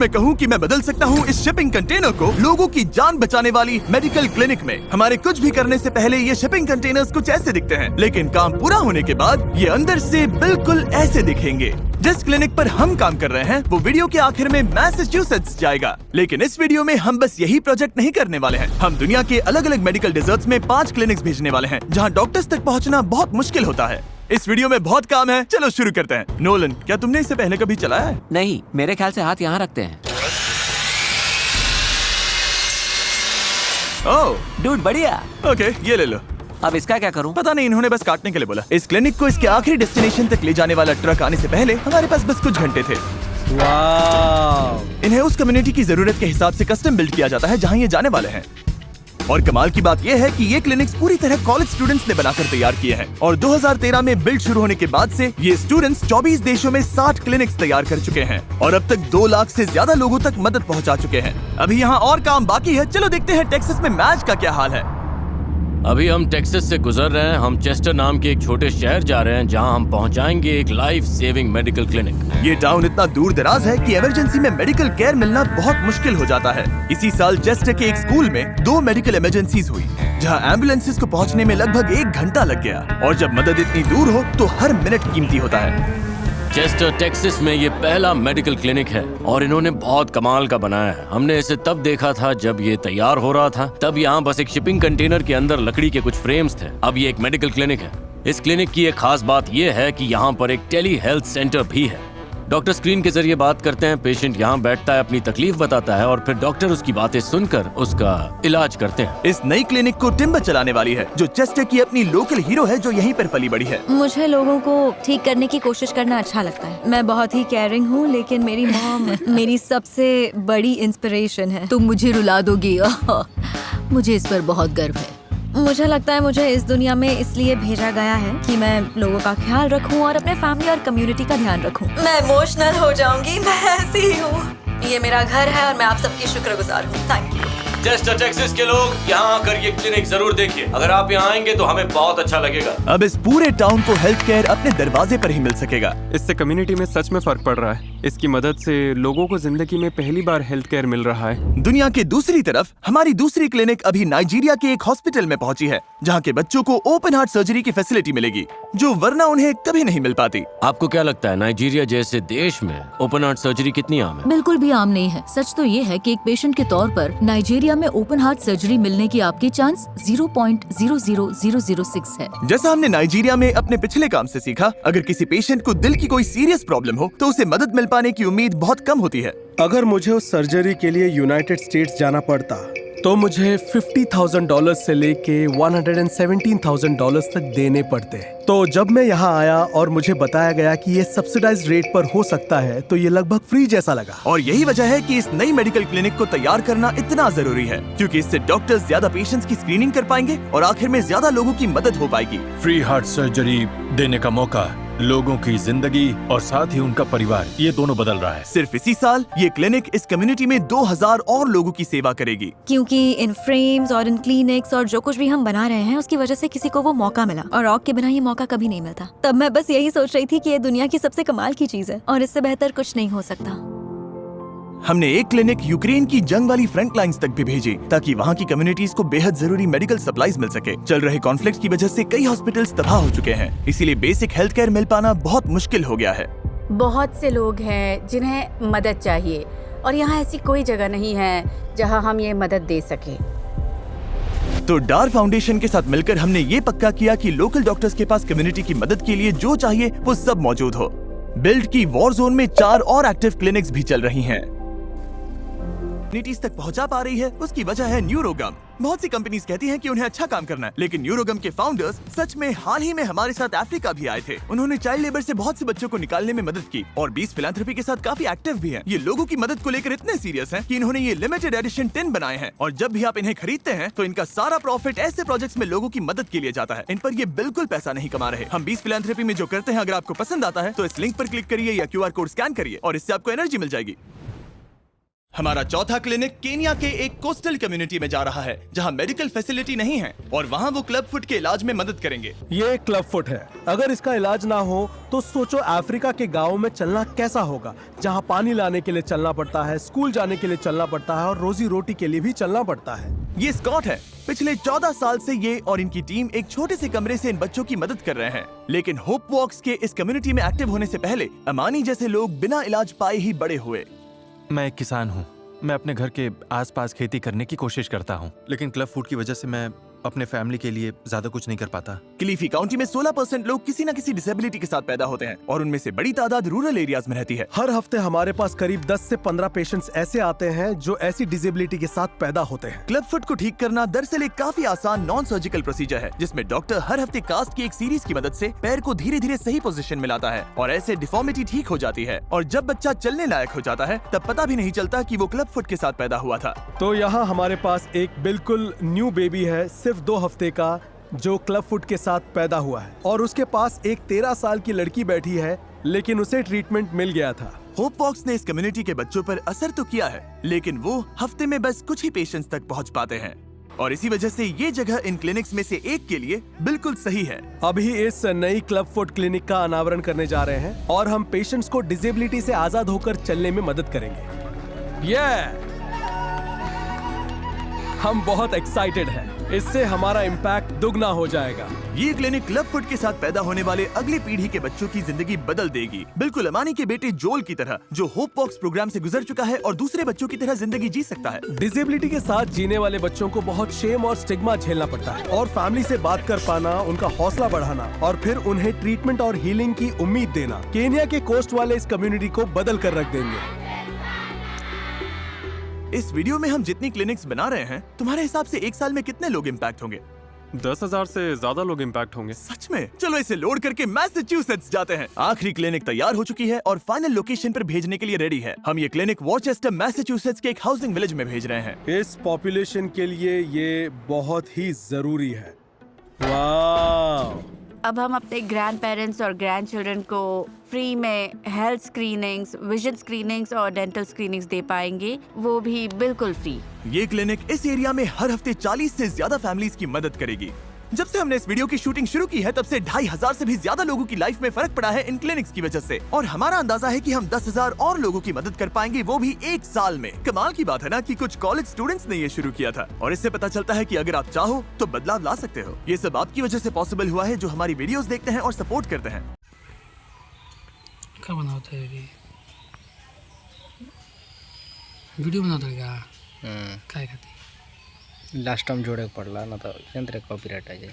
मैं कहूँ कि मैं बदल सकता हूँ इस शिपिंग कंटेनर को लोगों की जान बचाने वाली मेडिकल क्लिनिक में। हमारे कुछ भी करने से पहले ये शिपिंग कंटेनर्स कुछ ऐसे दिखते हैं, लेकिन काम पूरा होने के बाद ये अंदर से बिल्कुल ऐसे दिखेंगे। जिस क्लिनिक पर हम काम कर रहे हैं वो वीडियो के आखिर में मैसाचुसेट्स जाएगा, लेकिन इस वीडियो में हम बस यही प्रोजेक्ट नहीं करने वाले हैं। हम दुनिया के अलग अलग मेडिकल डेजर्ट्स में 5 क्लिनिक्स भेजने वाले हैं जहाँ डॉक्टर्स तक पहुँचना बहुत मुश्किल होता है। इस वीडियो में बहुत काम है, चलो शुरू करते हैं। नोलन, क्या तुमने इससे पहले कभी चलाया है? नहीं, मेरे ख्याल से हाथ यहाँ रखते हैं। ओह डूड, बढ़िया। ओके, ये ले लो। अब इसका क्या करूं? पता नहीं, इन्होंने बस काटने के लिए बोला। इस क्लिनिक को इसके आखिरी डेस्टिनेशन तक ले जाने वाला ट्रक आने से पहले हमारे पास बस कुछ घंटे थे। इन्हें उस कम्युनिटी की जरूरत के हिसाब से कस्टम बिल्ड किया जाता है जहाँ ये जाने वाले हैं। और कमाल की बात यह है कि ये क्लिनिक्स पूरी तरह कॉलेज स्टूडेंट्स ने बनाकर तैयार किए हैं और 2013 में बिल्ड शुरू होने के बाद से ये स्टूडेंट्स 24 देशों में 60 क्लिनिक्स तैयार कर चुके हैं और अब तक 2 लाख से ज्यादा लोगों तक मदद पहुंचा चुके हैं। अभी यहाँ और काम बाकी है, चलो देखते हैं टेक्सास में मैच का क्या हाल है। अभी हम टेक्सास से गुजर रहे हैं। हम चेस्टर नाम के एक छोटे शहर जा रहे हैं जहां हम पहुंचाएंगे एक लाइफ सेविंग मेडिकल क्लिनिक। ये टाउन इतना दूर दराज है कि इमरजेंसी में मेडिकल केयर मिलना बहुत मुश्किल हो जाता है। इसी साल चेस्टर के एक स्कूल में 2 मेडिकल इमरजेंसीज हुई जहां एम्बुलेंसेज को पहुंचने में लगभग 1 घंटा लग गया। और जब मदद इतनी दूर हो तो हर मिनट कीमती होता है। चेस्टर टेक्सास में ये पहला मेडिकल क्लिनिक है और इन्होंने बहुत कमाल का बनाया है। हमने इसे तब देखा था जब ये तैयार हो रहा था। तब यहाँ बस एक शिपिंग कंटेनर के अंदर लकड़ी के कुछ फ्रेम्स थे। अब ये एक मेडिकल क्लिनिक है। इस क्लिनिक की एक खास बात ये है कि यहाँ पर एक टेली हेल्थ सेंटर भी है। डॉक्टर स्क्रीन के जरिए बात करते हैं, पेशेंट यहाँ बैठता है, अपनी तकलीफ बताता है और फिर डॉक्टर उसकी बातें सुनकर उसका इलाज करते हैं। इस नई क्लिनिक को टिम्बर चलाने वाली है जो चेस्टर की अपनी लोकल हीरो है जो यहीं पर पली बड़ी है। मुझे लोगों को ठीक करने की कोशिश करना अच्छा लगता है। मैं बहुत ही केयरिंग हूँ, लेकिन मेरी मॉम मेरी सबसे बड़ी इंस्पिरेशन है। तुम मुझे रुला दोगी। मुझे इस पर बहुत गर्व है। मुझे लगता है मुझे इस दुनिया में इसलिए भेजा गया है कि मैं लोगों का ख्याल रखूं और अपने फैमिली और कम्युनिटी का ध्यान रखूं। मैं इमोशनल हो जाऊंगी, मैं ऐसी ही हूँ। ये मेरा घर है और मैं आप सबकी शुक्रगुजार हूँ। Thank you. चेस्टर टेक्सास के लोग यहाँ आकर ये क्लिनिक जरूर देखिए। अगर आप यहाँ आएंगे तो हमें बहुत अच्छा लगेगा। अब इस पूरे टाउन को हेल्थ केयर अपने दरवाजे पर ही मिल सकेगा। इससे कम्युनिटी में सच में फर्क पड़ रहा है। इसकी मदद से लोगों को जिंदगी में पहली बार हेल्थ केयर मिल रहा है। दुनिया के दूसरी तरफ हमारी दूसरी क्लिनिक अभी नाइजीरिया के एक हॉस्पिटल में पहुंची है जहां के बच्चों को ओपन हार्ट सर्जरी की फैसिलिटी मिलेगी जो वरना उन्हें कभी नहीं मिल पाती। आपको क्या लगता है नाइजीरिया जैसे देश में ओपन हार्ट सर्जरी कितनी आम है? बिल्कुल भी आम नहीं है। सच तो ये है कि एक पेशेंट के तौर पर नाइजीरिया में ओपन हार्ट सर्जरी मिलने की आपकी चांस 0.00006 है। जैसा हमने नाइजीरिया में अपने पिछले काम से सीखा, अगर किसी पेशेंट को दिल की कोई सीरियस प्रॉब्लम हो तो उसे मदद मिल पाने की उम्मीद बहुत कम होती है। अगर मुझे उस सर्जरी के लिए यूनाइटेड स्टेट्स जाना पड़ता तो मुझे $50,000 से लेके $117,000 तक देने पड़ते। तो जब मैं यहाँ आया और मुझे बताया गया कि ये सब्सिडाइज्ड रेट पर हो सकता है तो ये लगभग फ्री जैसा लगा। और यही वजह है कि इस नई मेडिकल क्लिनिक को तैयार करना इतना जरूरी है, क्योंकि इससे डॉक्टर्स ज्यादा पेशेंट्स की स्क्रीनिंग कर पाएंगे और आखिर में ज्यादा लोगों की मदद हो पाएगी। फ्री हार्ट सर्जरी देने का मौका लोगों की जिंदगी और साथ ही उनका परिवार, ये दोनों बदल रहा है। सिर्फ इसी साल ये क्लिनिक इस कम्युनिटी में 2000 और लोगों की सेवा करेगी। क्योंकि इन फ्रेम्स और इन क्लिनिक्स और जो कुछ भी हम बना रहे हैं उसकी वजह से किसी को वो मौका मिला और रॉक के बिना ये मौका कभी नहीं मिलता। तब मैं बस यही सोच रही थी कि ये दुनिया की सबसे कमाल की चीज है और इससे बेहतर कुछ नहीं हो सकता। हमने एक क्लिनिक यूक्रेन की जंग वाली फ्रंट लाइंस तक भी भेजी ताकि वहाँ की कम्युनिटीज को बेहद जरूरी मेडिकल सप्लाईज मिल सके। चल रहे कॉन्फ्लिक्ट की वजह से कई हॉस्पिटल्स तबाह हो चुके हैं, इसीलिए बेसिक हेल्थ केयर मिल पाना बहुत मुश्किल हो गया है। बहुत से लोग हैं जिन्हें मदद चाहिए और यहाँ ऐसी कोई जगह नहीं है जहाँ हम ये मदद दे सके। तो डार फाउंडेशन के साथ मिलकर हमने ये पक्का किया कि लोकल डॉक्टर्स के पास कम्युनिटी की मदद के लिए जो चाहिए वो सब मौजूद हो। बिल्ड की वॉर जोन में 4 और एक्टिव क्लिनिक्स भी चल रही हैं। कम्युनिटीज तक पहुंचा पा रही है, उसकी वजह है न्यूरोगम। बहुत सी कंपनीज कहती हैं कि उन्हें अच्छा काम करना है, लेकिन न्यूरोगम के फाउंडर्स सच में हाल ही में हमारे साथ अफ्रीका भी आए थे। उन्होंने चाइल्ड लेबर से बहुत से बच्चों को निकालने में मदद की और 20 फिलैंथ्रोपी के साथ काफी एक्टिव भी हैं। ये लोगों की मदद को लेकर इतने सीरियस हैं कि इन्होंने ये लिमिटेड एडिशन टिन बनाए हैं और जब भी आप इन्हें खरीदते हैं तो इनका सारा प्रॉफिट ऐसे प्रोजेक्ट्स में लोगों की मदद के लिए जाता है। इन पर ये बिल्कुल पैसा नहीं कमा रहे। हम 20 फिलैंथ्रोपी में जो करते हैं, अगर आपको पसंद आता है तो इस लिंक पर क्लिक करिए या QR कोड स्कैन करिए और इससे आपको एनर्जी मिल जाएगी। हमारा चौथा क्लिनिक केनिया के एक कोस्टल कम्युनिटी में जा रहा है जहां मेडिकल फैसिलिटी नहीं है और वहां वो क्लब फुट के इलाज में मदद करेंगे। ये क्लब फुट है। अगर इसका इलाज ना हो तो सोचो अफ्रीका के गाँव में चलना कैसा होगा, जहाँ पानी लाने के लिए चलना पड़ता है, स्कूल जाने के लिए चलना पड़ता है और रोजी रोटी के लिए भी चलना पड़ता है। ये स्कॉट है। पिछले 14 साल से ये और इनकी टीम एक छोटे से कमरे से इन बच्चों की मदद कर रहे हैं। लेकिन होप वॉक्स के इस कम्युनिटी में एक्टिव होने से पहले अमानी जैसे लोग बिना इलाज पाए ही बड़े हुए। मैं एक किसान हूँ। मैं अपने घर के आसपास खेती करने की कोशिश करता हूँ, लेकिन क्लब फूड की वजह से मैं अपने फैमिली के लिए ज्यादा कुछ नहीं कर पाता। क्लीफी काउंटी में 16% लोग किसी न किसी डिसेबिलिटी के साथ पैदा होते हैं और उनमें से बड़ी तादाद रूरल एरियाज में रहती है। हर हफ्ते हमारे पास करीब 10 से 15 पेशेंट्स ऐसे आते हैं जो ऐसी डिसेबिलिटी के साथ पैदा होते हैं। क्लब फुट को ठीक करना दरअसल एक काफी आसान नॉन सर्जिकल प्रोसीजर है जिसमें डॉक्टर हर हफ्ते कास्ट की एक सीरीज की मदद से पैर को धीरे धीरे सही पोजीशन में लाता है और ऐसे डिफॉर्मिटी ठीक हो जाती है और जब बच्चा चलने लायक हो जाता है तब पता भी नहीं चलता कि वो क्लब फुट के साथ पैदा हुआ था। तो यहाँ हमारे पास एक बिल्कुल न्यू बेबी है, सिर्फ 2 हफ्ते का, जो क्लब फुट के साथ पैदा हुआ है और उसके पास एक 13 साल की लड़की बैठी है, लेकिन उसे ट्रीटमेंट मिल गया था। होप वॉक्स ने इस कम्युनिटी के बच्चों पर असर तो किया है, लेकिन वो हफ्ते में बस कुछ ही पेशेंट्स तक पहुंच पाते हैं और इसी वजह से ये जगह इन क्लिनिक्स में से एक के लिए बिल्कुल सही है। अभी इस नई क्लब फुट क्लिनिक का अनावरण करने जा रहे हैं और हम पेशेंट्स को डिसेबिलिटी से आजाद होकर चलने में मदद करेंगे। हम बहुत एक्साइटेड हैं। इससे हमारा इम्पैक्ट दुगना हो जाएगा। ये क्लिनिक क्लब फुट के साथ पैदा होने वाले अगली पीढ़ी के बच्चों की जिंदगी बदल देगी, बिल्कुल अमानी के बेटे जोल की तरह, जो होप वॉक्स प्रोग्राम से गुजर चुका है और दूसरे बच्चों की तरह जिंदगी जी सकता है। डिसेबिलिटी के साथ जीने वाले बच्चों को बहुत शेम और स्टिग्मा झेलना पड़ता है और फैमिली से बात कर पाना, उनका हौसला बढ़ाना और फिर उन्हें ट्रीटमेंट और हीलिंग की उम्मीद देना केनिया के कोस्ट वाले इस कम्युनिटी को बदल कर रख देंगे। इस वीडियो में हम जितनी क्लिनिक्स बना रहे हैं, तुम्हारे हिसाब से एक साल में कितने लोग इम्पैक्ट होंगे? 10,000 से ज्यादा लोग इम्पैक्ट होंगे। सच में? चलो इसे लोड करके मैसाचुसेट्स जाते हैं। आखिरी क्लिनिक तैयार हो चुकी है और फाइनल लोकेशन पर भेजने के लिए रेडी है। हम ये क्लिनिक वॉरचेस्टर मैसाचुसेट्स के एक हाउसिंग विलेज में भेज रहे हैं। इस पॉपुलेशन के लिए ये बहुत ही जरूरी है। वाह! अब हम अपने ग्रैंड पेरेंट्स और ग्रैंड चिल्ड्रन को फ्री में हेल्थ स्क्रीनिंग्स, विजन स्क्रीनिंग्स और डेंटल स्क्रीनिंग्स दे पाएंगे, वो भी बिल्कुल फ्री। ये क्लिनिक इस एरिया में हर हफ्ते 40 से ज्यादा फैमिलीज की मदद करेगी। जब से हमने इस वीडियो की शूटिंग शुरू की है तब से 2,500 से भी ज्यादा लोगों की लाइफ में फर्क पड़ा है इन क्लिनिक्स की वजह से और हमारा अंदाजा है कि हम 10,000 और लोगों की मदद कर पाएंगे, वो भी एक साल में। कमाल की बात है ना कि कुछ कॉलेज स्टूडेंट्स ने ये शुरू किया था और इससे पता चलता है कि अगर आप चाहो तो बदलाव ला सकते हो। ये सब आपकी वजह से पॉसिबल हुआ है जो हमारी वीडियोस देखते हैं और सपोर्ट करते हैं। क्या बनाते हैं? वीडियो बनाते क्या? काय खाती? लास्ट टाइम जोड़े पड़ला ना तो यंत्र कॉपीराइट आ जाए।